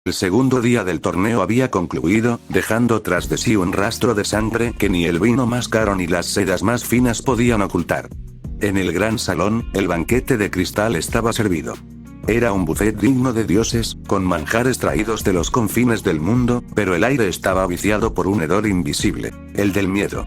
El segundo día del torneo había concluido, dejando tras de sí un rastro de sangre que ni el vino más caro ni las sedas más finas podían ocultar. En el gran salón, el banquete de cristal estaba servido. Era un buffet digno de dioses, con manjares traídos de los confines del mundo, pero el aire estaba viciado por un hedor invisible, el del miedo.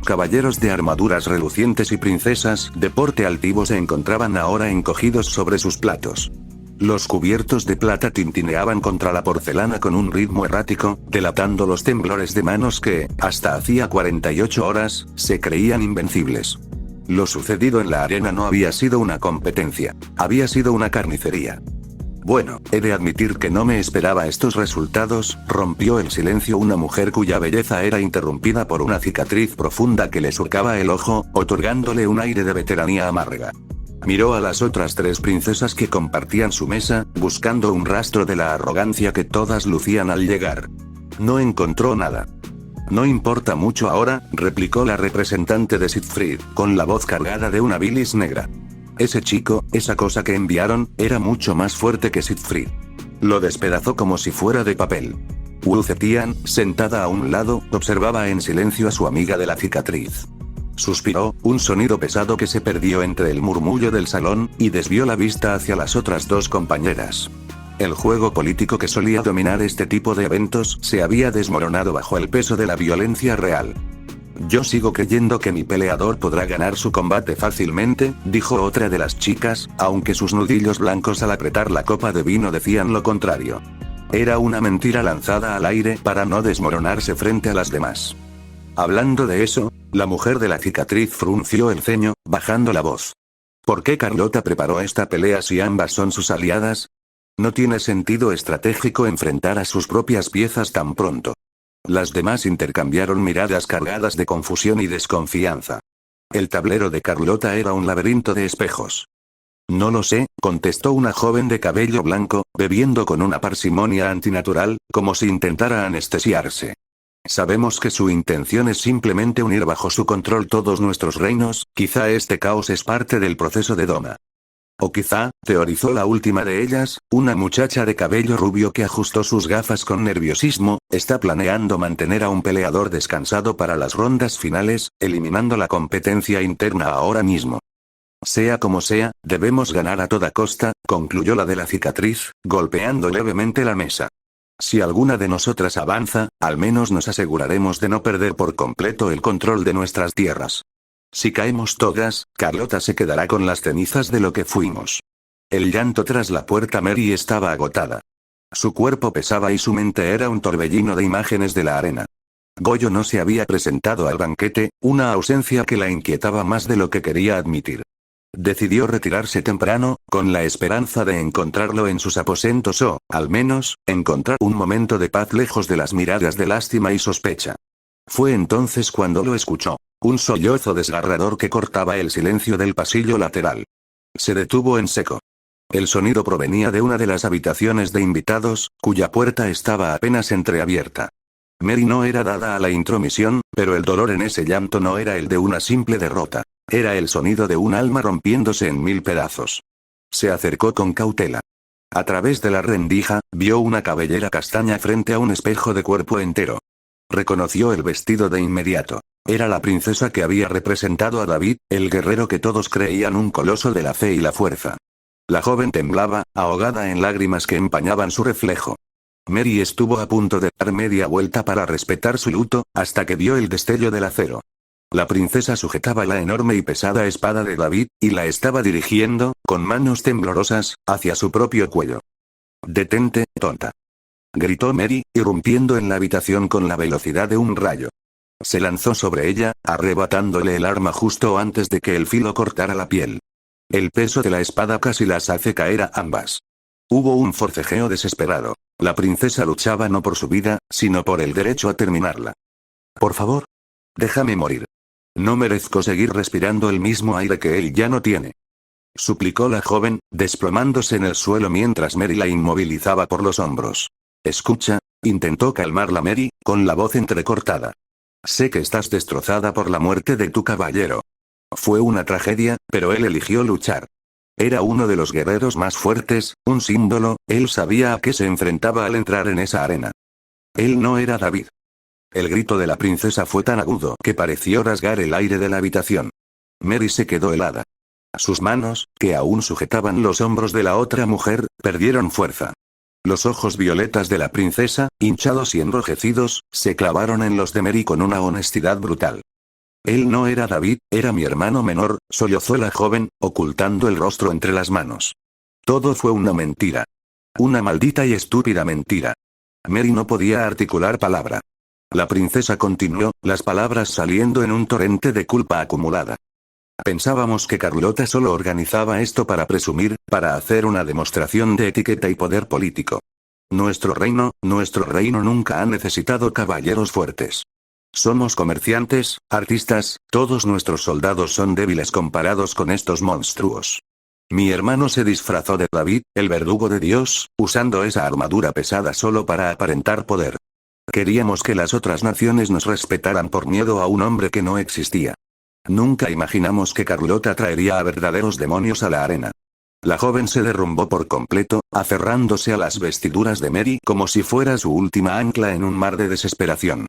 Caballeros de armaduras relucientes y princesas de porte altivo se encontraban ahora encogidos sobre sus platos. Los cubiertos de plata tintineaban contra la porcelana con un ritmo errático, delatando los temblores de manos que, hasta hacía 48 horas, se creían invencibles. Lo sucedido en la arena no había sido una competencia, había sido una carnicería. Bueno, he de admitir que no me esperaba estos resultados, rompió el silencio una mujer cuya belleza era interrumpida por una cicatriz profunda que le surcaba el ojo, otorgándole un aire de veteranía amarga. Miró a las otras tres princesas que compartían su mesa, buscando un rastro de la arrogancia que todas lucían al llegar. No encontró nada. No importa mucho ahora, replicó la representante de Siegfried, con la voz cargada de una bilis negra. Ese chico, esa cosa que enviaron, era mucho más fuerte que Siegfried. Lo despedazó como si fuera de papel. Wu Zetian, sentada a un lado, observaba en silencio a su amiga de la cicatriz. Suspiró, un sonido pesado que se perdió entre el murmullo del salón, y desvió la vista hacia las otras dos compañeras. El juego político que solía dominar este tipo de eventos se había desmoronado bajo el peso de la violencia real. Yo sigo creyendo que mi peleador podrá ganar su combate fácilmente, dijo otra de las chicas, aunque sus nudillos blancos al apretar la copa de vino decían lo contrario. Era una mentira lanzada al aire para no desmoronarse frente a las demás. Hablando de eso, la mujer de la cicatriz frunció el ceño, bajando la voz. ¿Por qué Carlota preparó esta pelea si ambas son sus aliadas? No tiene sentido estratégico enfrentar a sus propias piezas tan pronto. Las demás intercambiaron miradas cargadas de confusión y desconfianza. El tablero de Carlota era un laberinto de espejos. No lo sé, contestó una joven de cabello blanco, bebiendo con una parsimonia antinatural, como si intentara anestesiarse. Sabemos que su intención es simplemente unir bajo su control todos nuestros reinos, quizá este caos es parte del proceso de Doma. O quizá, teorizó la última de ellas, una muchacha de cabello rubio que ajustó sus gafas con nerviosismo, está planeando mantener a un peleador descansado para las rondas finales, eliminando la competencia interna ahora mismo. Sea como sea, debemos ganar a toda costa, concluyó la de la cicatriz, golpeando levemente la mesa. Si alguna de nosotras avanza, al menos nos aseguraremos de no perder por completo el control de nuestras tierras. Si caemos todas, Carlota se quedará con las cenizas de lo que fuimos. El llanto tras la puerta Mary estaba agotada. Su cuerpo pesaba y su mente era un torbellino de imágenes de la arena. Goyo no se había presentado al banquete, una ausencia que la inquietaba más de lo que quería admitir. Decidió retirarse temprano, con la esperanza de encontrarlo en sus aposentos o, al menos, encontrar un momento de paz lejos de las miradas de lástima y sospecha. Fue entonces cuando lo escuchó. Un sollozo desgarrador que cortaba el silencio del pasillo lateral. Se detuvo en seco. El sonido provenía de una de las habitaciones de invitados, cuya puerta estaba apenas entreabierta. Mary no era dada a la intromisión, pero el dolor en ese llanto no era el de una simple derrota. Era el sonido de un alma rompiéndose en mil pedazos. Se acercó con cautela. A través de la rendija, vio una cabellera castaña frente a un espejo de cuerpo entero. Reconoció el vestido de inmediato. Era la princesa que había representado a David, el guerrero que todos creían un coloso de la fe y la fuerza. La joven temblaba, ahogada en lágrimas que empañaban su reflejo. Mary estuvo a punto de dar media vuelta para respetar su luto, hasta que vio el destello del acero. La princesa sujetaba la enorme y pesada espada de David, y la estaba dirigiendo, con manos temblorosas, hacia su propio cuello. «Detente, tonta», gritó Mary, irrumpiendo en la habitación con la velocidad de un rayo. Se lanzó sobre ella, arrebatándole el arma justo antes de que el filo cortara la piel. El peso de la espada casi las hace caer a ambas. Hubo un forcejeo desesperado. La princesa luchaba no por su vida, sino por el derecho a terminarla. «Por favor. Déjame morir. No merezco seguir respirando el mismo aire que él ya no tiene», suplicó la joven, desplomándose en el suelo mientras Mary la inmovilizaba por los hombros. «Escucha», intentó calmarla Mary, con la voz entrecortada. «Sé que estás destrozada por la muerte de tu caballero. Fue una tragedia, pero él eligió luchar. Era uno de los guerreros más fuertes, un símbolo, él sabía a qué se enfrentaba al entrar en esa arena. Él no era David. El grito de la princesa fue tan agudo que pareció rasgar el aire de la habitación. Mary se quedó helada. Sus manos, que aún sujetaban los hombros de la otra mujer, perdieron fuerza. Los ojos violetas de la princesa, hinchados y enrojecidos, se clavaron en los de Mary con una honestidad brutal. Él no era David, era mi hermano menor, sollozó la joven, ocultando el rostro entre las manos. Todo fue una mentira. Una maldita y estúpida mentira. Mary no podía articular palabra. La princesa continuó, las palabras saliendo en un torrente de culpa acumulada. Pensábamos que Carlota solo organizaba esto para presumir, para hacer una demostración de etiqueta y poder político. Nuestro reino nunca ha necesitado caballeros fuertes. Somos comerciantes, artistas, todos nuestros soldados son débiles comparados con estos monstruos. Mi hermano se disfrazó de David, el verdugo de Dios, usando esa armadura pesada solo para aparentar poder. Queríamos que las otras naciones nos respetaran por miedo a un hombre que no existía. Nunca imaginamos que Carlota traería a verdaderos demonios a la arena. La joven se derrumbó por completo, aferrándose a las vestiduras de Mary como si fuera su última ancla en un mar de desesperación.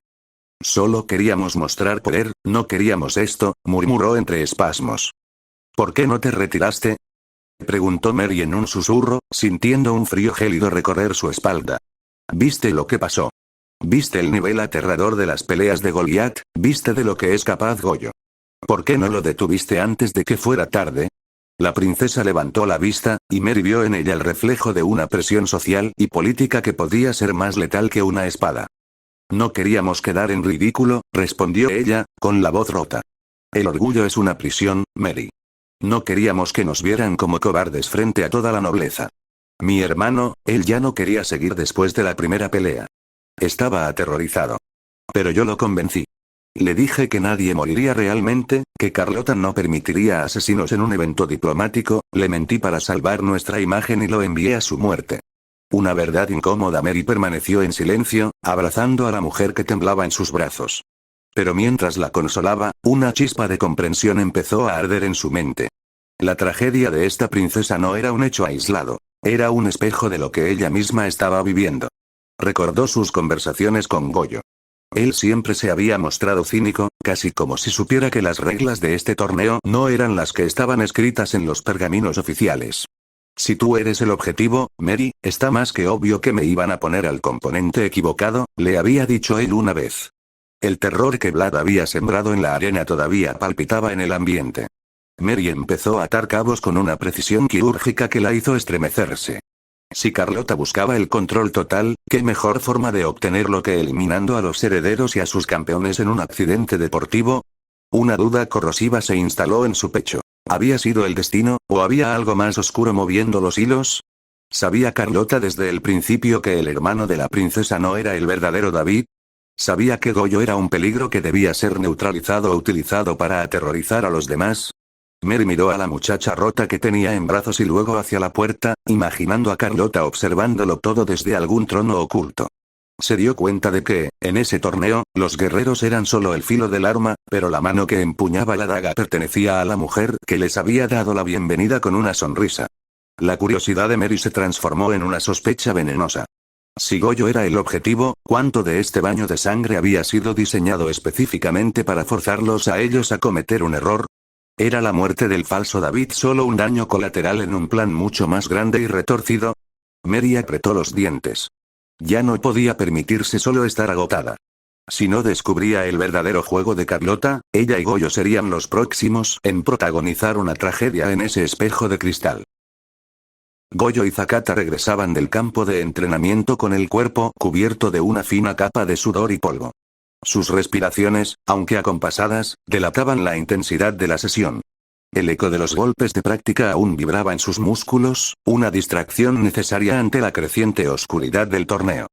Solo queríamos mostrar poder, no queríamos esto, murmuró entre espasmos. ¿Por qué no te retiraste?, preguntó Mary en un susurro, sintiendo un frío gélido recorrer su espalda. ¿Viste lo que pasó? ¿Viste el nivel aterrador de las peleas de Goliat? ¿Viste de lo que es capaz Goyo? ¿Por qué no lo detuviste antes de que fuera tarde? La princesa levantó la vista, y Mary vio en ella el reflejo de una presión social y política que podía ser más letal que una espada. No queríamos quedar en ridículo, respondió ella, con la voz rota. El orgullo es una prisión, Mary. No queríamos que nos vieran como cobardes frente a toda la nobleza. Mi hermano, él ya no quería seguir después de la primera pelea. Estaba aterrorizado. Pero yo lo convencí. Le dije que nadie moriría realmente, que Carlota no permitiría asesinos en un evento diplomático, le mentí para salvar nuestra imagen y lo envié a su muerte. Una verdad incómoda. Mary permaneció en silencio, abrazando a la mujer que temblaba en sus brazos. Pero mientras la consolaba, una chispa de comprensión empezó a arder en su mente. La tragedia de esta princesa no era un hecho aislado. Era un espejo de lo que ella misma estaba viviendo. Recordó sus conversaciones con Goyo. Él siempre se había mostrado cínico, casi como si supiera que las reglas de este torneo no eran las que estaban escritas en los pergaminos oficiales. Si tú eres el objetivo, Mary, está más que obvio que me iban a poner al componente equivocado, le había dicho él una vez. El terror que Vlad había sembrado en la arena todavía palpitaba en el ambiente. Mary empezó a atar cabos con una precisión quirúrgica que la hizo estremecerse. Si Carlota buscaba el control total, ¿qué mejor forma de obtenerlo que eliminando a los herederos y a sus campeones en un accidente deportivo? Una duda corrosiva se instaló en su pecho. ¿Había sido el destino, o había algo más oscuro moviendo los hilos? ¿Sabía Carlota desde el principio que el hermano de la princesa no era el verdadero David? ¿Sabía que Goyo era un peligro que debía ser neutralizado o utilizado para aterrorizar a los demás? Mary miró a la muchacha rota que tenía en brazos y luego hacia la puerta, imaginando a Carlota observándolo todo desde algún trono oculto. Se dio cuenta de que, en ese torneo, los guerreros eran solo el filo del arma, pero la mano que empuñaba la daga pertenecía a la mujer que les había dado la bienvenida con una sonrisa. La curiosidad de Mary se transformó en una sospecha venenosa. Si Goyo era el objetivo, ¿cuánto de este baño de sangre había sido diseñado específicamente para forzarlos a ellos a cometer un error? ¿Era la muerte del falso David solo un daño colateral en un plan mucho más grande y retorcido? Mary apretó los dientes. Ya no podía permitirse solo estar agotada. Si no descubría el verdadero juego de Carlota, ella y Goyo serían los próximos en protagonizar una tragedia en ese espejo de cristal. Goyo y Zakata regresaban del campo de entrenamiento con el cuerpo cubierto de una fina capa de sudor y polvo. Sus respiraciones, aunque acompasadas, delataban la intensidad de la sesión. El eco de los golpes de práctica aún vibraba en sus músculos, una distracción necesaria ante la creciente oscuridad del torneo.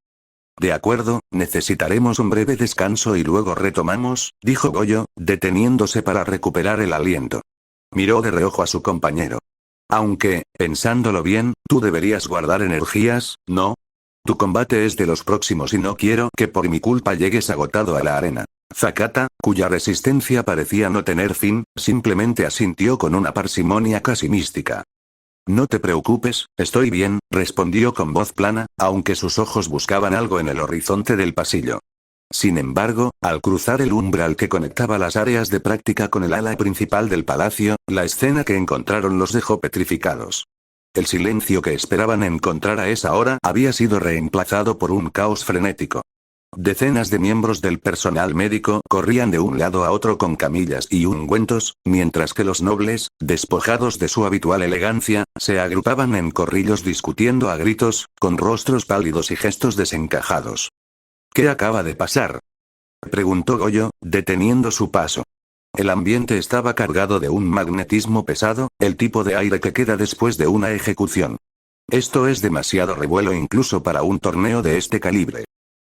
De acuerdo, necesitaremos un breve descanso y luego retomamos, dijo Goyo, deteniéndose para recuperar el aliento. Miró de reojo a su compañero. Aunque, pensándolo bien, tú deberías guardar energías, ¿no? Tu combate es de los próximos y no quiero que por mi culpa llegues agotado a la arena. Zakata, cuya resistencia parecía no tener fin, simplemente asintió con una parsimonia casi mística. No te preocupes, estoy bien, respondió con voz plana, aunque sus ojos buscaban algo en el horizonte del pasillo. Sin embargo, al cruzar el umbral que conectaba las áreas de práctica con el ala principal del palacio, la escena que encontraron los dejó petrificados. El silencio que esperaban encontrar a esa hora había sido reemplazado por un caos frenético. Decenas de miembros del personal médico corrían de un lado a otro con camillas y ungüentos, mientras que los nobles, despojados de su habitual elegancia, se agrupaban en corrillos discutiendo a gritos, con rostros pálidos y gestos desencajados. ¿Qué acaba de pasar?, preguntó Goyo, deteniendo su paso. El ambiente estaba cargado de un magnetismo pesado, el tipo de aire que queda después de una ejecución. Esto es demasiado revuelo incluso para un torneo de este calibre.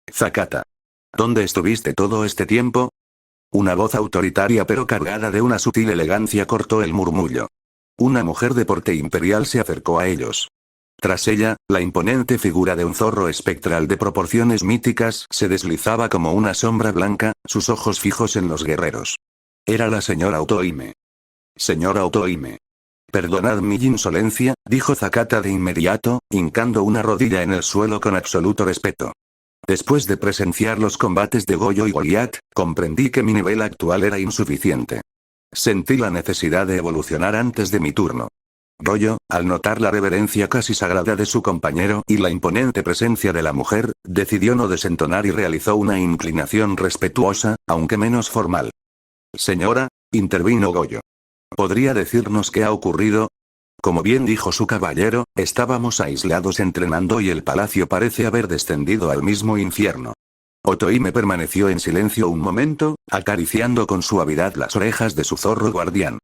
Zakata. ¿Dónde estuviste todo este tiempo? Una voz autoritaria pero cargada de una sutil elegancia cortó el murmullo. Una mujer de porte imperial se acercó a ellos. Tras ella, la imponente figura de un zorro espectral de proporciones míticas se deslizaba como una sombra blanca, sus ojos fijos en los guerreros. Era la señora Otohime. Señora Otohime. Perdonad mi insolencia, dijo Zakata de inmediato, hincando una rodilla en el suelo con absoluto respeto. Después de presenciar los combates de Goyo y Goliat, comprendí que mi nivel actual era insuficiente. Sentí la necesidad de evolucionar antes de mi turno. Goyo, al notar la reverencia casi sagrada de su compañero y la imponente presencia de la mujer, decidió no desentonar y realizó una inclinación respetuosa, aunque menos formal. Señora, intervino Goyo. ¿Podría decirnos qué ha ocurrido? Como bien dijo su caballero, estábamos aislados entrenando y el palacio parece haber descendido al mismo infierno. Otohime permaneció en silencio un momento, acariciando con suavidad las orejas de su zorro guardián.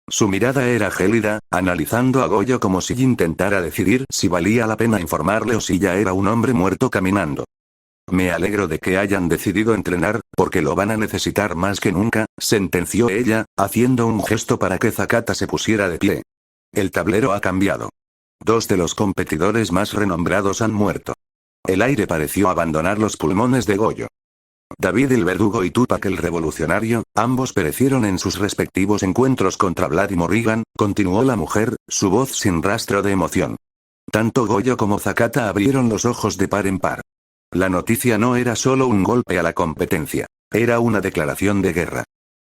Su mirada era gélida, analizando a Goyo como si intentara decidir si valía la pena informarle o si ya era un hombre muerto caminando. Me alegro de que hayan decidido entrenar, porque lo van a necesitar más que nunca, sentenció ella, haciendo un gesto para que Zakata se pusiera de pie. El tablero ha cambiado. 2 de los competidores más renombrados han muerto. El aire pareció abandonar los pulmones de Goyo. David el verdugo y Tupac el revolucionario, ambos perecieron en sus respectivos encuentros contra Vlad y Morrigan, continuó la mujer, su voz sin rastro de emoción. Tanto Goyo como Zakata abrieron los ojos de par en par. La noticia no era solo un golpe a la competencia, era una declaración de guerra.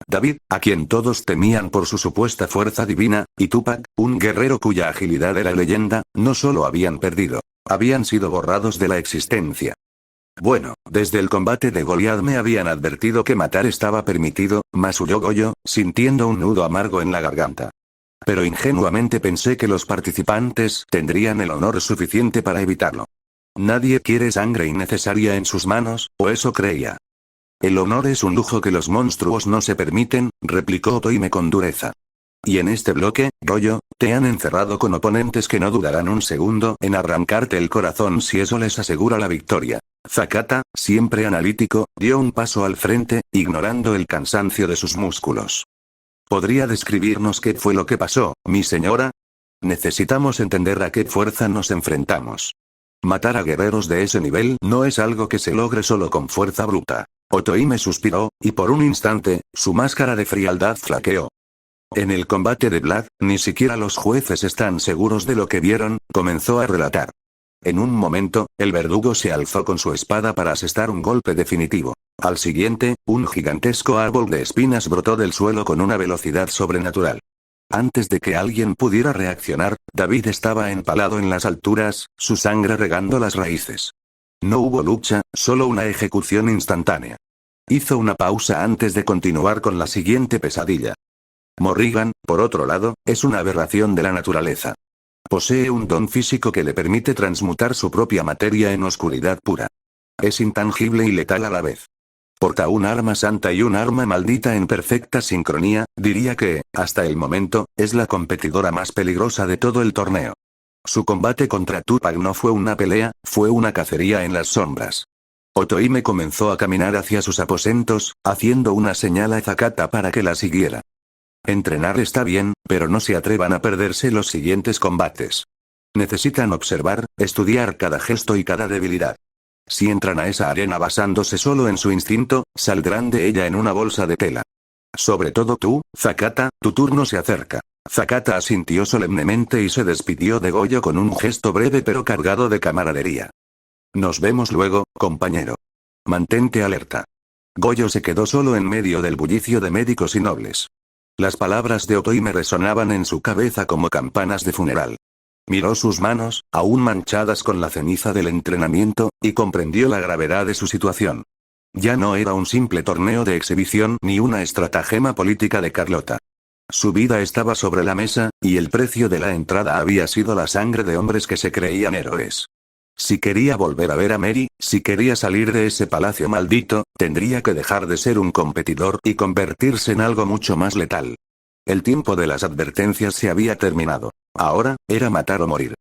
David, a quien todos temían por su supuesta fuerza divina, y Tupac, un guerrero cuya agilidad era leyenda, no solo habían perdido, habían sido borrados de la existencia. Bueno, desde el combate de Goliat me habían advertido que matar estaba permitido, masulló Goyo, sintiendo un nudo amargo en la garganta. Pero ingenuamente pensé que los participantes tendrían el honor suficiente para evitarlo. Nadie quiere sangre innecesaria en sus manos, o eso creía. El honor es un lujo que los monstruos no se permiten, replicó Otohime con dureza. Y en este bloque, Goyo, te han encerrado con oponentes que no dudarán un segundo en arrancarte el corazón si eso les asegura la victoria. Zakata, siempre analítico, dio un paso al frente, ignorando el cansancio de sus músculos. ¿Podría describirnos qué fue lo que pasó, mi señora? Necesitamos entender a qué fuerza nos enfrentamos. Matar a guerreros de ese nivel no es algo que se logre solo con fuerza bruta. Otohime suspiró, y por un instante, su máscara de frialdad flaqueó. En el combate de Vlad, ni siquiera los jueces están seguros de lo que vieron, comenzó a relatar. En un momento, el verdugo se alzó con su espada para asestar un golpe definitivo. Al siguiente, un gigantesco árbol de espinas brotó del suelo con una velocidad sobrenatural. Antes de que alguien pudiera reaccionar, David estaba empalado en las alturas, su sangre regando las raíces. No hubo lucha, solo una ejecución instantánea. Hizo una pausa antes de continuar con la siguiente pesadilla. Morrigan, por otro lado, es una aberración de la naturaleza. Posee un don físico que le permite transmutar su propia materia en oscuridad pura. Es intangible y letal a la vez. Porta un arma santa y un arma maldita en perfecta sincronía, diría que, hasta el momento, es la competidora más peligrosa de todo el torneo. Su combate contra Tupac no fue una pelea, fue una cacería en las sombras. Otohime comenzó a caminar hacia sus aposentos, haciendo una señal a Zakata para que la siguiera. Entrenar está bien, pero no se atrevan a perderse los siguientes combates. Necesitan observar, estudiar cada gesto y cada debilidad. Si entran a esa arena basándose solo en su instinto, saldrán de ella en una bolsa de tela. Sobre todo tú, Zakata, tu turno se acerca. Zakata asintió solemnemente y se despidió de Goyo con un gesto breve pero cargado de camaradería. Nos vemos luego, compañero. Mantente alerta. Goyo se quedó solo en medio del bullicio de médicos y nobles. Las palabras de Otoime resonaban en su cabeza como campanas de funeral. Miró sus manos, aún manchadas con la ceniza del entrenamiento, y comprendió la gravedad de su situación. Ya no era un simple torneo de exhibición ni una estratagema política de Carlota. Su vida estaba sobre la mesa, y el precio de la entrada había sido la sangre de hombres que se creían héroes. Si quería volver a ver a Mary, si quería salir de ese palacio maldito, tendría que dejar de ser un competidor y convertirse en algo mucho más letal. El tiempo de las advertencias se había terminado. Ahora, era matar o morir.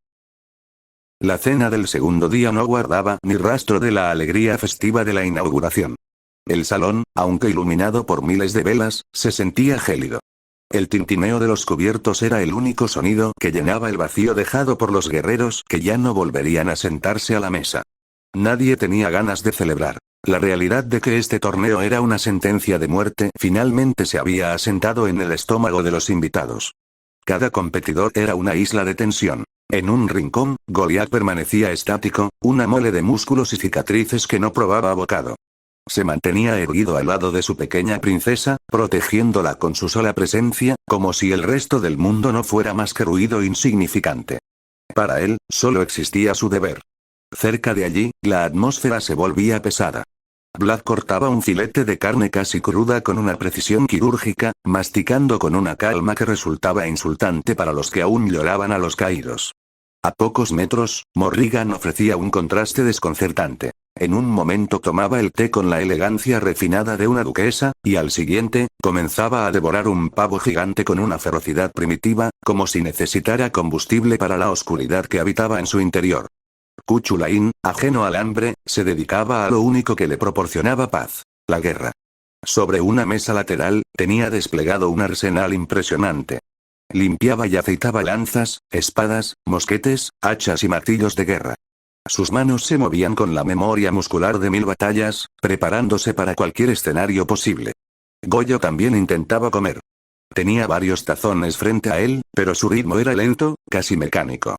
La cena del segundo día no guardaba ni rastro de la alegría festiva de la inauguración. El salón, aunque iluminado por miles de velas, se sentía gélido. El tintineo de los cubiertos era el único sonido que llenaba el vacío dejado por los guerreros que ya no volverían a sentarse a la mesa. Nadie tenía ganas de celebrar. La realidad de que este torneo era una sentencia de muerte finalmente se había asentado en el estómago de los invitados. Cada competidor era una isla de tensión. En un rincón, Goliat permanecía estático, una mole de músculos y cicatrices que no probaba bocado. Se mantenía erguido al lado de su pequeña princesa, protegiéndola con su sola presencia, como si el resto del mundo no fuera más que ruido insignificante. Para él, solo existía su deber. Cerca de allí, la atmósfera se volvía pesada. Vlad cortaba un filete de carne casi cruda con una precisión quirúrgica, masticando con una calma que resultaba insultante para los que aún lloraban a los caídos. A pocos metros, Morrigan ofrecía un contraste desconcertante. En un momento tomaba el té con la elegancia refinada de una duquesa, y al siguiente, comenzaba a devorar un pavo gigante con una ferocidad primitiva, como si necesitara combustible para la oscuridad que habitaba en su interior. Kuchulain, ajeno al hambre, se dedicaba a lo único que le proporcionaba paz: la guerra. Sobre una mesa lateral, tenía desplegado un arsenal impresionante. Limpiaba y aceitaba lanzas, espadas, mosquetes, hachas y martillos de guerra. Sus manos se movían con la memoria muscular de 1000 batallas, preparándose para cualquier escenario posible. Goyo también intentaba comer. Tenía varios tazones frente a él, pero su ritmo era lento, casi mecánico.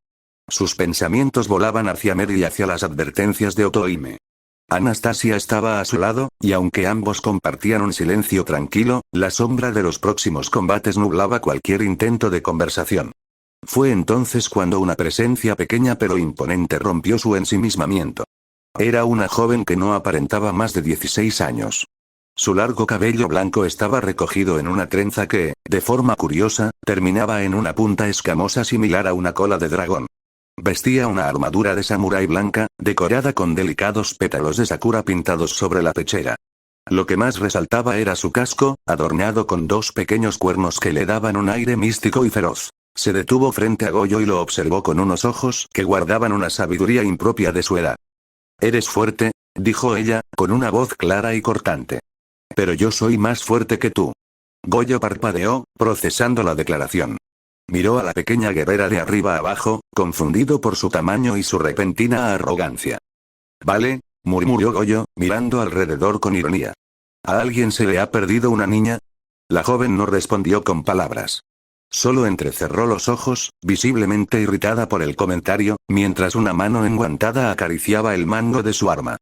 Sus pensamientos volaban hacia Mary y hacia las advertencias de Otoime. Anastasia estaba a su lado, y aunque ambos compartían un silencio tranquilo, la sombra de los próximos combates nublaba cualquier intento de conversación. Fue entonces cuando una presencia pequeña pero imponente rompió su ensimismamiento. Era una joven que no aparentaba más de 16 años. Su largo cabello blanco estaba recogido en una trenza que, de forma curiosa, terminaba en una punta escamosa similar a una cola de dragón. Vestía una armadura de samurái blanca, decorada con delicados pétalos de sakura pintados sobre la pechera. Lo que más resaltaba era su casco, adornado con 2 pequeños cuernos que le daban un aire místico y feroz. Se detuvo frente a Goyo y lo observó con unos ojos que guardaban una sabiduría impropia de su edad. «Eres fuerte», dijo ella, con una voz clara y cortante. «Pero yo soy más fuerte que tú». Goyo parpadeó, procesando la declaración. Miró a la pequeña guerrera de arriba abajo, confundido por su tamaño y su repentina arrogancia. «Vale», murmuró Goyo, mirando alrededor con ironía. «¿A alguien se le ha perdido una niña?» La joven no respondió con palabras. Solo entrecerró los ojos, visiblemente irritada por el comentario, mientras una mano enguantada acariciaba el mango de su arma.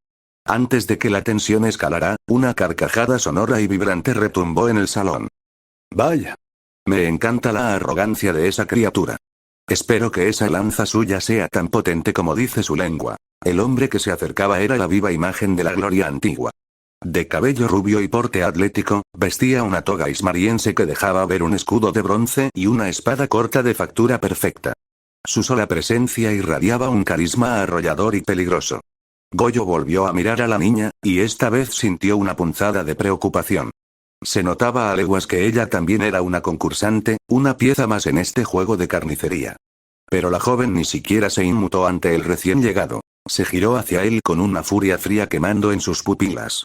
Antes de que la tensión escalara, una carcajada sonora y vibrante retumbó en el salón. «Vaya. Me encanta la arrogancia de esa criatura. Espero que esa lanza suya sea tan potente como dice su lengua». El hombre que se acercaba era la viva imagen de la gloria antigua. De cabello rubio y porte atlético, vestía una toga ismariense que dejaba ver un escudo de bronce y una espada corta de factura perfecta. Su sola presencia irradiaba un carisma arrollador y peligroso. Goyo volvió a mirar a la niña, y esta vez sintió una punzada de preocupación. Se notaba a leguas que ella también era una concursante, una pieza más en este juego de carnicería. Pero la joven ni siquiera se inmutó ante el recién llegado. Se giró hacia él con una furia fría quemando en sus pupilas.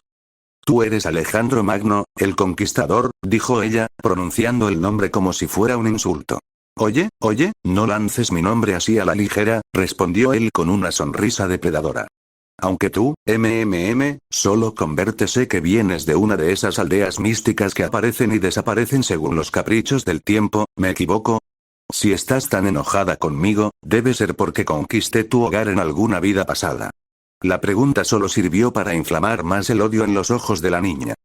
«Tú eres Alejandro Magno, el Conquistador», dijo ella, pronunciando el nombre como si fuera un insulto. «Oye, no lances mi nombre así a la ligera», respondió él con una sonrisa depredadora. Aunque tú, solo con verte sé que vienes de una de esas aldeas místicas que aparecen y desaparecen según los caprichos del tiempo, ¿me equivoco? Si estás tan enojada conmigo, debe ser porque conquisté tu hogar en alguna vida pasada. La pregunta solo sirvió para inflamar más el odio en los ojos de la niña.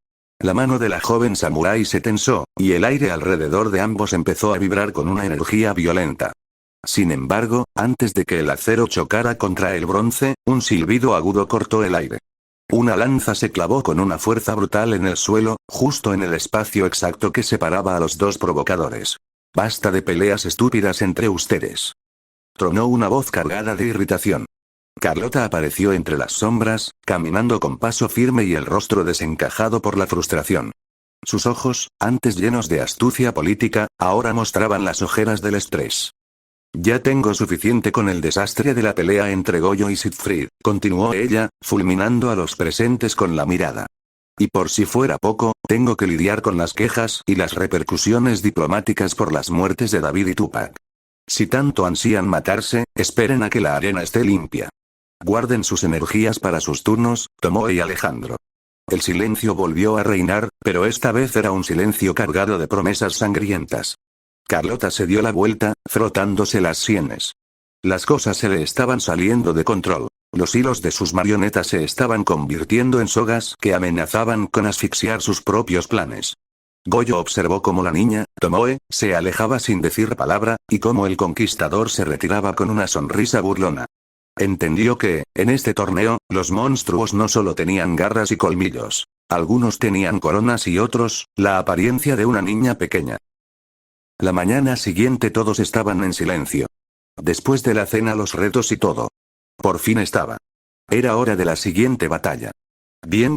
La mano de la joven samurái se tensó, y el aire alrededor de ambos empezó a vibrar con una energía violenta. Sin embargo, antes de que el acero chocara contra el bronce, un silbido agudo cortó el aire. Una lanza se clavó con una fuerza brutal en el suelo, justo en el espacio exacto que separaba a los dos provocadores. Basta de peleas estúpidas entre ustedes. Tronó una voz cargada de irritación. Carlota apareció entre las sombras, caminando con paso firme y el rostro desencajado por la frustración. Sus ojos, antes llenos de astucia política, ahora mostraban las ojeras del estrés. Ya tengo suficiente con el desastre de la pelea entre Goyo y Siegfried, continuó ella, fulminando a los presentes con la mirada. Y por si fuera poco, tengo que lidiar con las quejas y las repercusiones diplomáticas por las muertes de David y Tupac. Si tanto ansían matarse, esperen a que la arena esté limpia. Guarden sus energías para sus turnos, Tomoe y Alejandro. El silencio volvió a reinar, pero esta vez era un silencio cargado de promesas sangrientas. Carlota se dio la vuelta, frotándose las sienes. Las cosas se le estaban saliendo de control. Los hilos de sus marionetas se estaban convirtiendo en sogas que amenazaban con asfixiar sus propios planes. Goyo observó cómo la niña, Tomoe, se alejaba sin decir palabra, y cómo el conquistador se retiraba con una sonrisa burlona. Entendió que, en este torneo, los monstruos no solo tenían garras y colmillos. Algunos tenían coronas y otros, la apariencia de una niña pequeña. La mañana siguiente todos estaban en silencio. Después de la cena los retos y todo. Por fin estaba. Era hora de la siguiente batalla. Bien,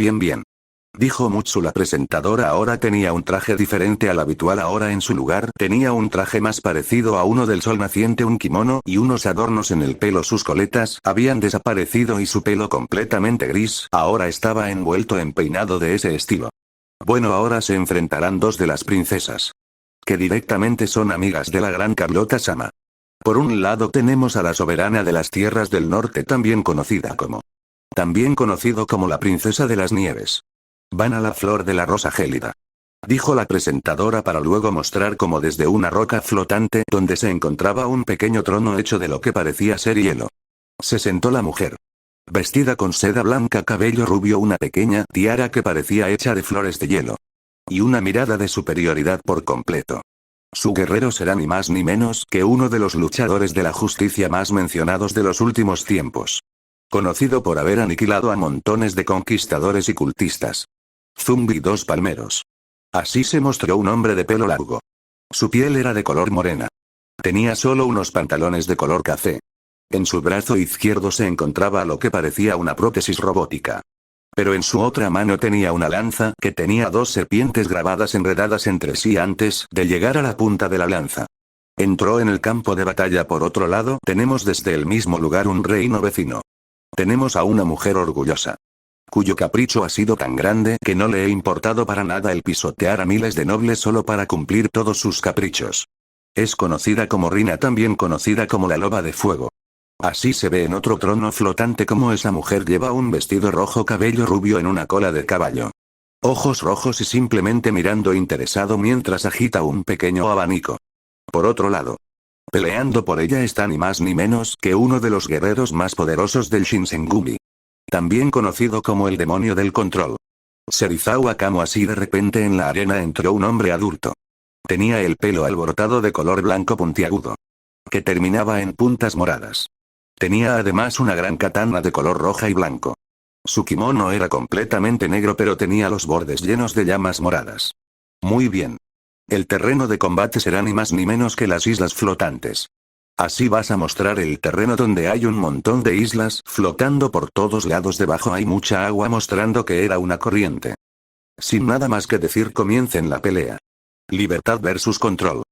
dijo Mutsu la presentadora. Ahora tenía un traje diferente al habitual. Ahora en su lugar tenía un traje más parecido a uno del sol naciente, un kimono y unos adornos en el pelo. Sus coletas habían desaparecido y su pelo completamente gris ahora estaba envuelto en peinado de ese estilo. Bueno, ahora se enfrentarán dos de las princesas, que directamente son amigas de la gran Carlota Sama. Por un lado tenemos a la soberana de las tierras del norte, también conocido como la princesa de las nieves. Van a la flor de la rosa gélida, dijo la presentadora para luego mostrar cómo desde una roca flotante donde se encontraba un pequeño trono hecho de lo que parecía ser hielo, se sentó la mujer. Vestida con seda blanca, cabello rubio, una pequeña tiara que parecía hecha de flores de hielo. Y una mirada de superioridad por completo. Su guerrero será ni más ni menos que uno de los luchadores de la justicia más mencionados de los últimos tiempos. Conocido por haber aniquilado a montones de conquistadores y cultistas. Zumbi dos palmeros. Así se mostró un hombre de pelo largo. Su piel era de color morena. Tenía solo unos pantalones de color café. En su brazo izquierdo se encontraba lo que parecía una prótesis robótica. Pero en su otra mano tenía una lanza que tenía dos serpientes grabadas enredadas entre sí antes de llegar a la punta de la lanza. Entró en el campo de batalla. Por otro lado, tenemos desde el mismo lugar un reino vecino. Tenemos a una mujer orgullosa, cuyo capricho ha sido tan grande que no le he importado para nada el pisotear a miles de nobles solo para cumplir todos sus caprichos. Es conocida como Rina, también conocida como la loba de fuego. Así se ve en otro trono flotante como esa mujer lleva un vestido rojo, cabello rubio en una cola de caballo. Ojos rojos y simplemente mirando interesado mientras agita un pequeño abanico. Por otro lado, peleando por ella está ni más ni menos que uno de los guerreros más poderosos del Shinsengumi. También conocido como el demonio del control. Serizawa Kamo. Así de repente en la arena entró un hombre adulto. Tenía el pelo alborotado de color blanco puntiagudo, que terminaba en puntas moradas. Tenía además una gran katana de color roja y blanco. Su kimono era completamente negro pero tenía los bordes llenos de llamas moradas. Muy bien. El terreno de combate será ni más ni menos que las islas flotantes. Así vas a mostrar el terreno donde hay un montón de islas flotando por todos lados. Debajo hay mucha agua mostrando que era una corriente. Sin nada más que decir, comiencen la pelea. Libertad versus control.